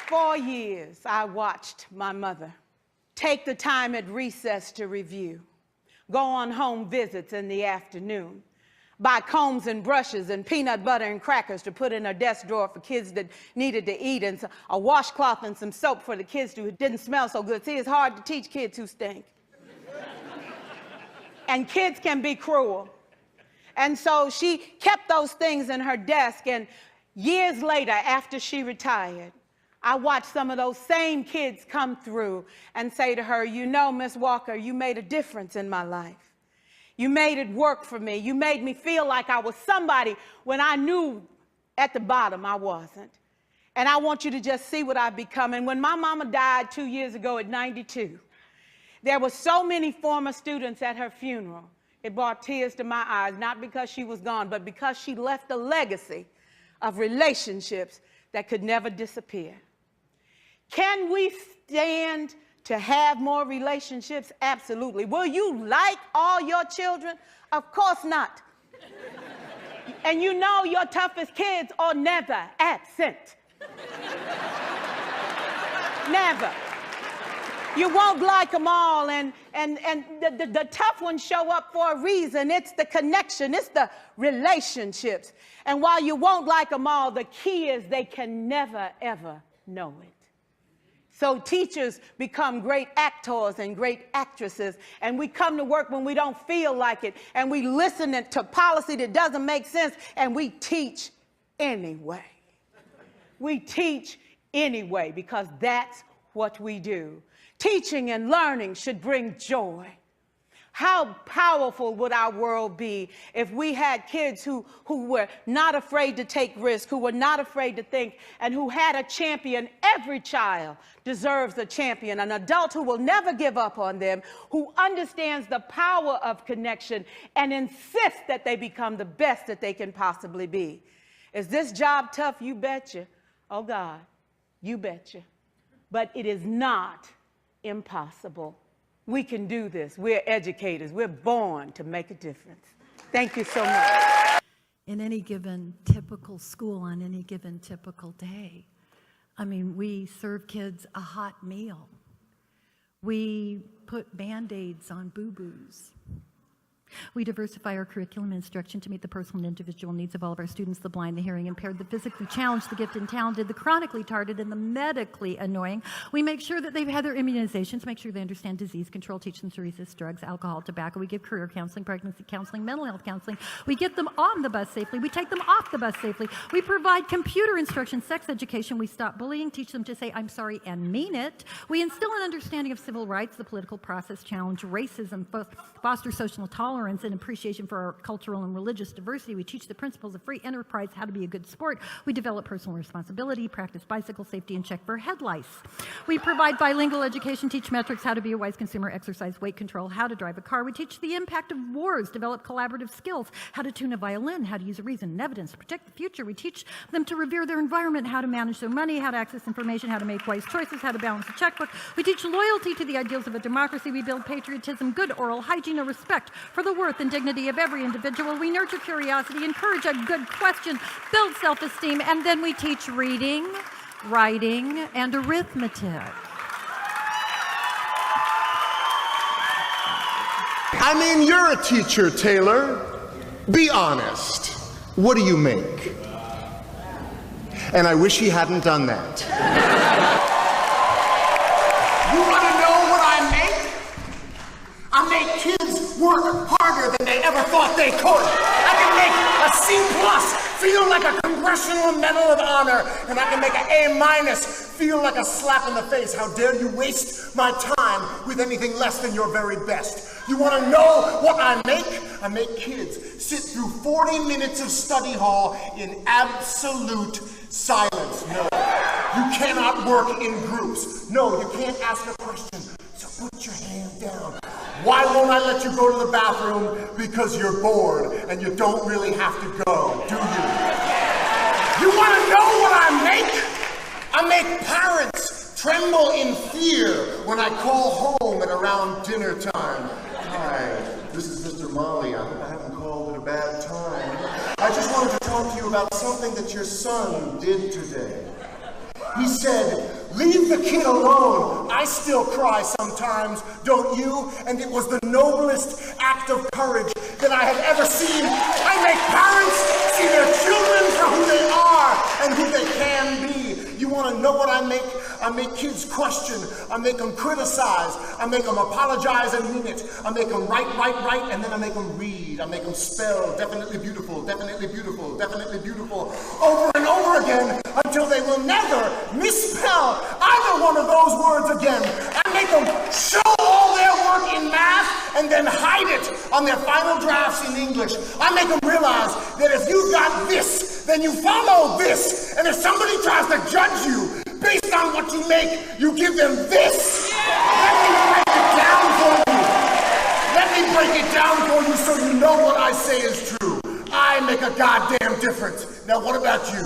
4 years, I watched my mother take the time at recess to review, go on home visits in the afternoon, buy combs and brushes and peanut butter and crackers to put in her desk drawer for kids that needed to eat, and a washcloth and some soap for the kids who didn't smell so good. See, it's hard to teach kids who stink. And kids can be cruel. And so she kept those things in her desk, and years later, after she retired, I watched some of those same kids come through and say to her, you know, Miss Walker, you made a difference in my life. You made it work for me. You made me feel like I was somebody when I knew at the bottom I wasn't. And I want you to just see what I've become. And when my mama died 2 years ago at 92, there were so many former students at her funeral. It brought tears to my eyes, not because she was gone, but because she left a legacy of relationships that could never disappear. Can we stand to have more relationships? Absolutely. Will you like all your children? Of course not. And you know your toughest kids are never absent. Never. You won't like them all, and the tough ones show up for a reason. It's the connection, it's the relationships. And while you won't like them all, the key is they can never, ever know it. So teachers become great actors and great actresses, and we come to work when we don't feel like it, and we listen to policy that doesn't make sense, and we teach anyway. We teach anyway because that's what we do. Teaching and learning should bring joy. How powerful would our world be if we had kids who were not afraid to take risks, who were not afraid to think, and who had a champion? Every child deserves a champion, an adult who will never give up on them, who understands the power of connection and insists that they become the best that they can possibly be. Is this job tough? You betcha. Oh God, you betcha. But it is not impossible. We can do this. We're educators. We're born to make a difference. Thank you so much. In any given typical school, on any given typical day, I mean, we serve kids a hot meal. We put Band-Aids on boo-boos. We diversify our curriculum and instruction to meet the personal and individual needs of all of our students, the blind, the hearing impaired, the physically challenged, the gifted and talented, the chronically retarded, and the medically annoying. We make sure that they've had their immunizations, make sure they understand disease control, teach them to resist drugs, alcohol, tobacco. We give career counseling, pregnancy counseling, mental health counseling. We get them on the bus safely. We take them off the bus safely. We provide computer instruction, sex education. We stop bullying, teach them to say, I'm sorry, and mean it. We instill an understanding of civil rights, the political process, challenge racism, foster social tolerance, and appreciation for our cultural and religious diversity. We teach the principles of free enterprise, how to be a good sport. We develop personal responsibility, practice bicycle safety, and check for head lice. We provide bilingual education, teach metrics, how to be a wise consumer, exercise weight control, how to drive a car. We teach the impact of wars, develop collaborative skills, how to tune a violin, how to use reason and evidence to protect the future. We teach them to revere their environment, how to manage their money, how to access information, how to make wise choices, how to balance a checkbook. We teach loyalty to the ideals of a democracy. We build patriotism, good oral hygiene, and respect for the worth and dignity of every individual. We nurture curiosity, encourage a good question, build self-esteem, and then we teach reading, writing, and arithmetic. I mean, you're a teacher, Taylor. Be honest. What do you make? And I wish he hadn't done that. You want to know what I make? I make kids work harder than they ever thought they could. I can make a C+ feel like a Congressional Medal of Honor, and I can make an A- feel like a slap in the face. How dare you waste my time with anything less than your very best? You want to know what I make? I make kids sit through 40 minutes of study hall in absolute silence. No, you cannot work in groups. No, you can't ask a question. So put your hand down. Why won't I let you go to the bathroom? Because you're bored and you don't really have to go, do you? You want to know what I make? I make parents tremble in fear when I call home at around dinner time. Hi, this is Mr. Molly. I hope I haven't called at a bad time. I just wanted to talk to you about something that your son did today. He said, Leave the kid alone. I still cry sometimes, don't you? And it was the noblest act of courage that I have ever seen. I make parents see their children for who they are and who they can be. You want to know what I make? I make kids question. I make them criticize. I make them apologize and mean it. I make them write, and then I make them read. I make them spell definitely beautiful, definitely beautiful, definitely beautiful, over and over again until they will never misspell either one of those words again. I make them show all their work in math and then hide it on their final drafts in English. I make them realize that if you've got this, then you follow this. And if somebody tries to judge you based on what you make, you give them this. Let me break it down for you. Let me break it down for you so you know what I say is true. I make a goddamn difference. Now what about you?